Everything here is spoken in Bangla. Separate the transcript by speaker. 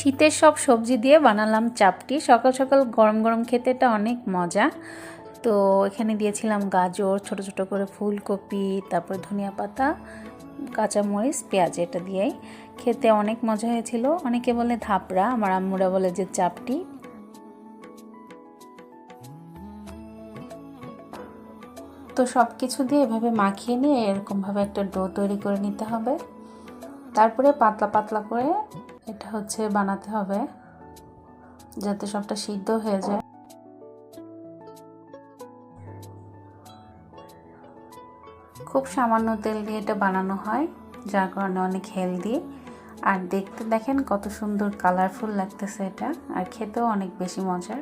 Speaker 1: শীতের সব সবজি দিয়ে বানালাম চাপটি। সকাল সকাল গরম গরম খেতে এটা অনেক মজা। তো এখানে দিয়েছিলাম গাজর, ছোট ছোট করে ফুলকপি, তারপর ধনিয়া পাতা, কাঁচামরিচ, পেঁয়াজ। এটা দিয়েই খেতে অনেক মজা হয়েছিল। অনেকে বলে ধাপড়া, আমার আম্মুরা বলে যে চাপটি। তো সব কিছু দিয়ে এভাবে মাখিয়ে নিয়ে এরকমভাবে একটা ডো তৈরি করে নিতে হবে। তারপরে পাতলা পাতলা করে এটা বানাতে হবে যাতে সবটা সিদ্ধ হয়ে যায়। খুব সামান্য তেল দিয়ে এটা বানানো হয়, যার কারণে অনেক হেলদি। আর দেখতে দেখেন কত সুন্দর কালারফুল লাগতেছে এটা, আর খেতেও অনেক বেশি মজার।